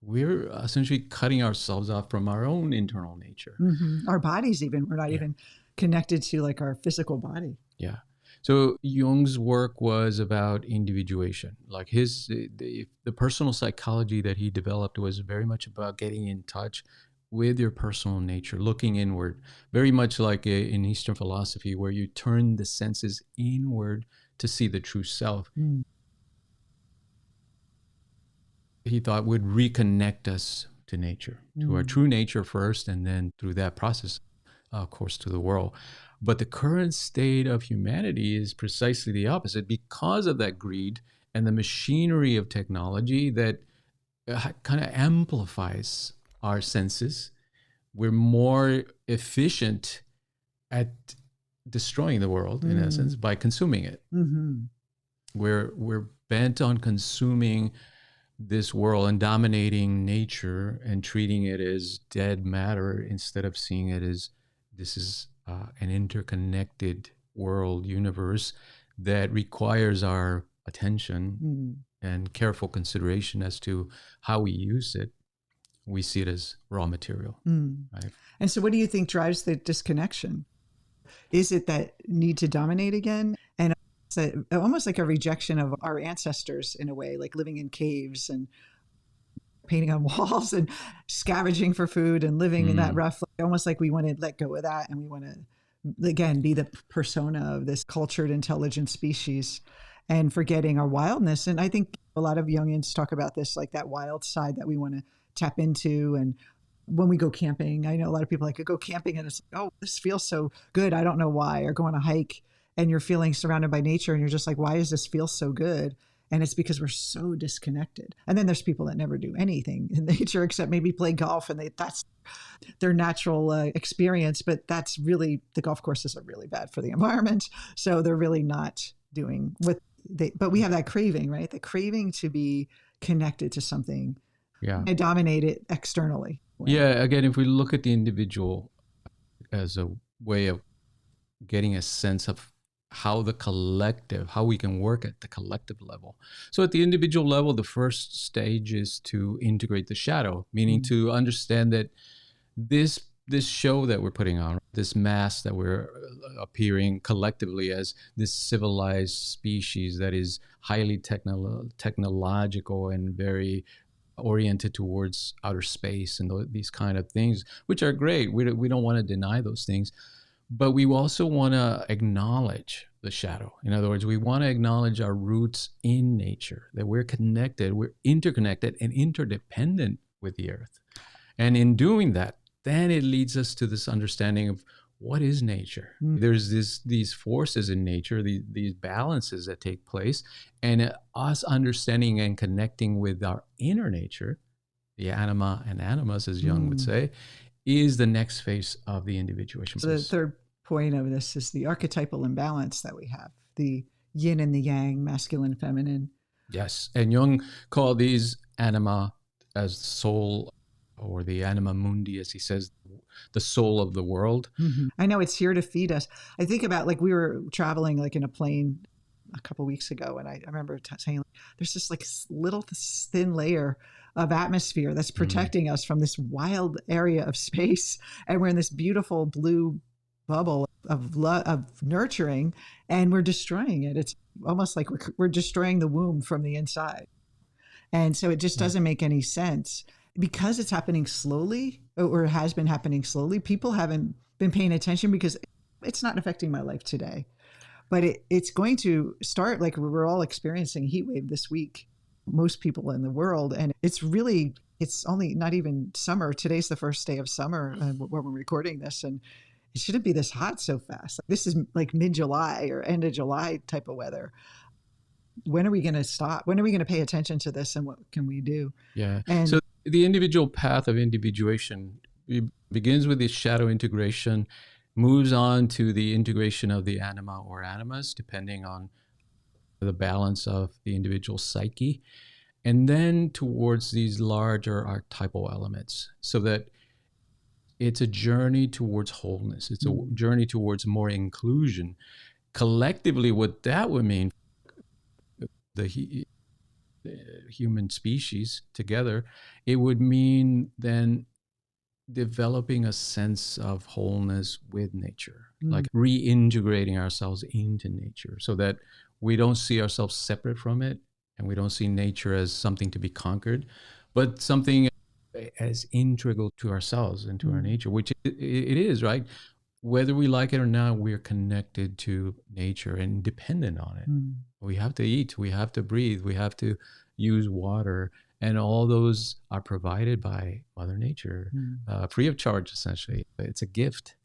we're essentially cutting ourselves off from our own internal nature. Our bodies, even, we're not even connected to like our physical body. Yeah. So Jung's work was about individuation. Like the personal psychology that he developed was very much about getting in touch with your personal nature, looking inward, very much like in Eastern philosophy, where you turn the senses inward to see the true self. He thought would reconnect us to nature, to our true nature first, and then through that process, of course, to the world. But the current state of humanity is precisely the opposite because of that greed and the machinery of technology that kind of amplifies our senses. We're more efficient at destroying the world, in essence, by consuming it. We're bent on consuming this world and dominating nature and treating it as dead matter instead of seeing it as this is an interconnected world universe that requires our attention and careful consideration as to how we use it. We see it as raw material. Right? And so what do you think drives the disconnection? Is it that need to dominate again? And almost like a rejection of our ancestors in a way, like living in caves and painting on walls and scavenging for food and living in that rough, almost like we want to let go of that. And we want to, again, be the persona of this cultured, intelligent species and forgetting our wildness. And I think a lot of Jungians talk about this, like that wild side that we want to tap into. And when we go camping, I know a lot of people like to go camping and it's like, oh, this feels so good. I don't know why. Or go on a hike and you're feeling surrounded by nature and you're just like, why does this feel so good? And it's because we're so disconnected. And then there's people that never do anything in nature except maybe play golf, and that's their natural experience. But that's really, the golf courses are really bad for the environment. So they're really not doing what but we have that craving, right? The craving to be connected to something and dominate it externally. Yeah. Again, if we look at the individual as a way of getting a sense of how we can work at the collective level. So at the individual level, the first stage is to integrate the shadow, meaning to understand that this show that we're putting on, this mask that we're appearing collectively as this civilized species that is highly technological and very oriented towards outer space and these kind of things, which are great. We don't want to deny those things. But we also want to acknowledge the shadow. In other words, we want to acknowledge our roots in nature, that we're connected, we're interconnected and interdependent with the earth. And in doing that, then it leads us to this understanding of what is nature. There's these forces in nature, these balances that take place, and us understanding and connecting with our inner nature, the anima and animus, as Jung would say, is the next phase of the individuation. So the third point of this is the archetypal imbalance that we have, the yin and the yang, masculine, feminine. Yes. And Jung called these anima as soul, or the anima mundi, as he says, the soul of the world. I know it's here to feed us. I think about, like, we were traveling like in a plane a couple of weeks ago, and I remember saying, there's this like little thin layer of atmosphere that's protecting us from this wild area of space, and we're in this beautiful blue bubble of nurturing, and we're destroying it. It's almost like we're destroying the womb from the inside, and so it just doesn't make any sense because it's happening slowly, or has been happening slowly. People haven't been paying attention because it's not affecting my life today. But it's going to start, like we're all experiencing a heat wave this week, most people in the world. And it's only not even summer. Today's the first day of summer when we're recording this. And it shouldn't be this hot so fast. This is like mid-July or end of July type of weather. When are we going to stop? When are we going to pay attention to this, and what can we do? Yeah. And so the individual path of individuation begins with this shadow integration, moves on to the integration of the anima or animas, depending on the balance of the individual psyche, and then towards these larger archetypal elements, so that it's a journey towards wholeness. It's a journey towards more inclusion. Collectively, what that would mean, human species together, it would mean then developing a sense of wholeness with nature, like reintegrating ourselves into nature so that we don't see ourselves separate from it, and we don't see nature as something to be conquered, but something as integral to ourselves and to our nature, which it is, right? Whether we like it or not, we're connected to nature and dependent on it. We have to eat, we have to breathe, we have to use water, and all those are provided by Mother Nature, free of charge, essentially. It's a gift.